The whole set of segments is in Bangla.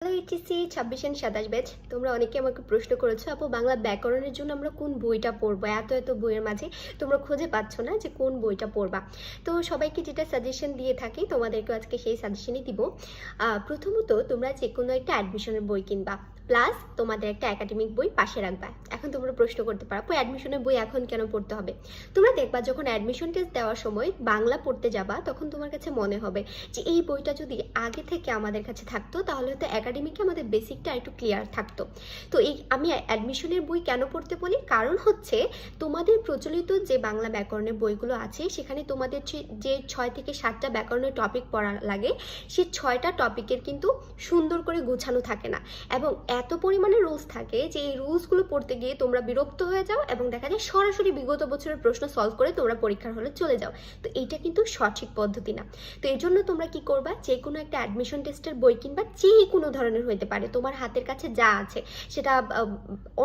Hello HSC 26 and 27 batch. তোমরা অনেকে আমাকে প্রশ্ন করেছো, আপু বাংলা ব্যাকরণের জন্য আমরা কোন বইটা পড়বো? এত বইয়ের মাঝে তোমরা খুঁজে পাচ্ছ না যে কোন বইটা পড়বা। তো সবাইকে যেটা সাজেশন দিয়ে থাকি, তোমাদেরকে আজকে সেই সাজেশনই দিব। প্রথমত তোমরা যে কোনো একটা অ্যাডমিশনের বই কিনবা, প্লাস তোমাদের একটা একাডেমিক বই পাশে রাখবা। এখন তোমরা প্রশ্ন করতে পারো, আপু অ্যাডমিশনের বই এখন কেন পড়তে হবে? তোমরা দেখবা যখন অ্যাডমিশন টেস্ট দেওয়ার সময় বাংলা পড়তে যাবা, তখন তোমার কাছে মনে হবে যে এই বইটা যদি আগে থেকে আমাদের কাছে থাকতো তাহলে হয়তো একাডেমিকে আমাদের বেসিকটা একটু ক্লিয়ার থাকতো। তো এই আমি অ্যাডমিশনের বই কেন পড়তে বলি, কারণ হচ্ছে তোমাদের প্রচলিত যে বাংলা ব্যাকরণের বইগুলো আছে সেখানে তোমাদের যে 6 থেকে 7টা ব্যাকরণের টপিক পড়া লাগে, সেই 6টা টপিকের কিন্তু সুন্দর করে গোছানো থাকে না, এবং এত পরিমাণে রুলস থাকে যে এই রুলসগুলো পড়তে গিয়ে তোমরা বিরক্ত হয়ে যাও এবং দেখা যায় সরাসরি বিগত বছরের প্রশ্ন সলভ করে তোমরা পরীক্ষার হলে চলে যাও। তো এইটা কিন্তু সঠিক পদ্ধতি না। তো এই জন্য তোমরা কি করবা, যে কোনো একটা অ্যাডমিশন টেস্টের বই কিনবা, যে কোনো ধরনের হইতে পারে, তোমার হাতের কাছে যা আছে সেটা।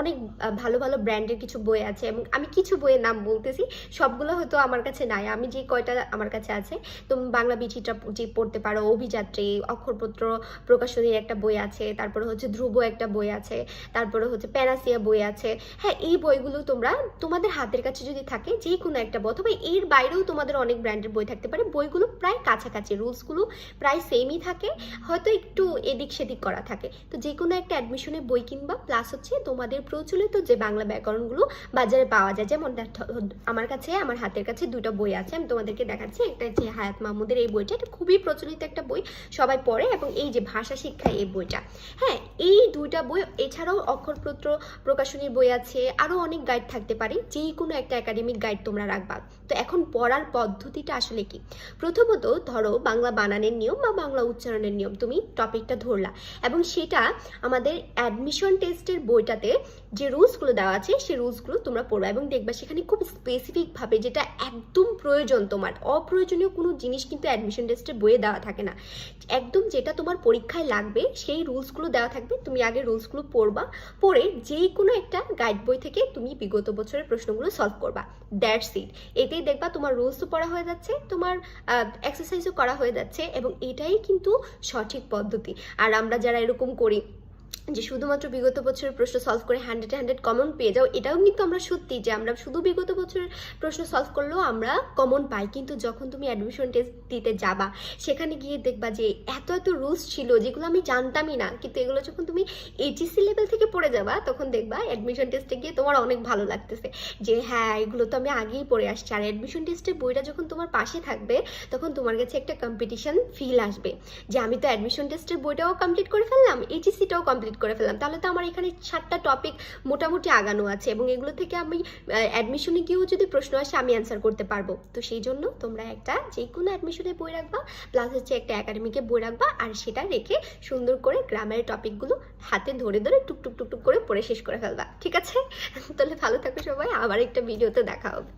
অনেক ভালো ভালো ব্র্যান্ডের কিছু বই আছে এবং আমি কিছু বইয়ের নাম বলতেছি, সবগুলো হয়তো আমার কাছে নাই, আমি যে কয়টা আমার কাছে আছে। তুমি বাংলা বিচিত্রা যে পড়তে পারো, অভিযাত্রী, অক্ষরপত্র প্রকাশনীর একটা বই আছে, তারপরে হচ্ছে ধ্রুব একটা বই আছে, তারপরে হচ্ছে প্যানাসিয়া বই আছে। হ্যাঁ, এই বইগুলো তোমরা তোমাদের হাতের কাছে যদি থাকে যে কোনো একটা বই, অথবা এর বাইরেও তোমাদের অনেক ব্র্যান্ডের বই থাকতে পারে, বইগুলো প্রায় কাছাকাছি, রুলসগুলো প্রায় সেমই থাকে, হয়তো একটু এদিক সেদিক করা থাকে। তো যে কোনো একটা অ্যাডমিশনের বই কিনবা, প্লাস হচ্ছে তোমাদের প্রচলিত যে বাংলা ব্যাকরণগুলো বাজারে পাওয়া যায়, যেমন আমার হাতের কাছে দুটো বই আছে, আমি তোমাদেরকে দেখাচ্ছি। একটা হচ্ছে হায়াত মাহমুদের এই বইটা, এটা খুবই প্রচলিত একটা বই, সবাই পড়ে, এবং এই যে ভাষা শিক্ষা এই বইটা। হ্যাঁ, এই দুইটা বই, এছাড়াও অক্ষরপত্র প্রকাশনীর বই আছে, আরও অনেক গাইড থাকতে পারে, যে কোনো একটা একাডেমিক গাইড তোমরা রাখবা। তো এখন পড়ার পদ্ধতিটা আসলে কি? প্রথমত ধরো বাংলা বানানের নিয়ম বা বাংলা উচ্চারণের নিয়ম তুমি টপিকটা ধরলা, এবং সেটা আমাদের অ্যাডমিশন টেস্টের বইটাতে যে রুলসগুলো দেওয়া আছে সেই রুলসগুলো তোমরা পড়বা, এবং দেখবা সেখানে খুব স্পেসিফিকভাবে যেটা একদম প্রয়োজন, তোমার অপ্রয়োজনীয় কোনো জিনিস কিন্তু অ্যাডমিশন টেস্টের বইয়ে দেওয়া থাকে না। একদম যেটা তোমার পরীক্ষায় লাগবে সেই রুলসগুলো দেওয়া থাকবে, তুমি আগে রুলসগুলো পড়বা, পড়ে যে কোনো একটা গাইড বই থেকে তুমি বিগত বছরের প্রশ্নগুলো সলভ করবা। That's it. এতেই দেখবা তোমার রুলসও পড়া হয়ে যাচ্ছে, তোমার এক্সারসাইজও করা হয়ে যাচ্ছে, এবং এটাই কিন্তু সঠিক পদ্ধতি। আর আমরা যারা এরকম করি যে শুধুমাত্র বিগত বছরের প্রশ্ন সলভ করে 100 কমন পেয়ে যাও, এটাও কিন্তু আমরা সত্যি যে আমরা শুধু বিগত বছরের প্রশ্ন সলভ করলেও আমরা কমন পাই, কিন্তু যখন তুমি অ্যাডমিশন টেস্ট দিতে যাবা সেখানে গিয়ে দেখবা যে এত রুলস ছিল যেগুলো আমি জানতামই না, কিন্তু এগুলো যখন তুমি এইচএসসি লেভেল থেকে পড়ে যাবা তখন দেখবা অ্যাডমিশন টেস্টে গিয়ে তোমার অনেক ভালো লাগতেছে যে হ্যাঁ, এগুলো তো আমি আগেই পড়ে আসছি। আর অ্যাডমিশন টেস্টের বইটা যখন তোমার পাশে থাকবে তখন তোমার কাছে একটা কম্পিটিশন ফিল আসবে যে আমি তো অ্যাডমিশন টেস্টের বইটাও কমপ্লিট করে ফেললাম, এইচএসসিটাও কমপ্লিট করে ফেললাম, তাহলে তো আমার এখানে 7টা টপিক মোটামুটি আগানো আছে, এবং এগুলো থেকে আমি অ্যাডমিশনে গিয়েও যদি প্রশ্ন আসে আমি অ্যান্সার করতে পারবো। তো সেই জন্য তোমরা একটা যে কোনো অ্যাডমিশনের বই রাখবা, প্লাস হচ্ছে একটা একাডেমিকে বই রাখবা, আর সেটা রেখে সুন্দর করে গ্রামারের টপিকগুলো হাতে ধরে ধরে টুকটুক করে পড়ে শেষ করে ফেলবা। ঠিক আছে? তাহলে ভালো থাকো সবাই, আবার একটা ভিডিওতে দেখা হবে।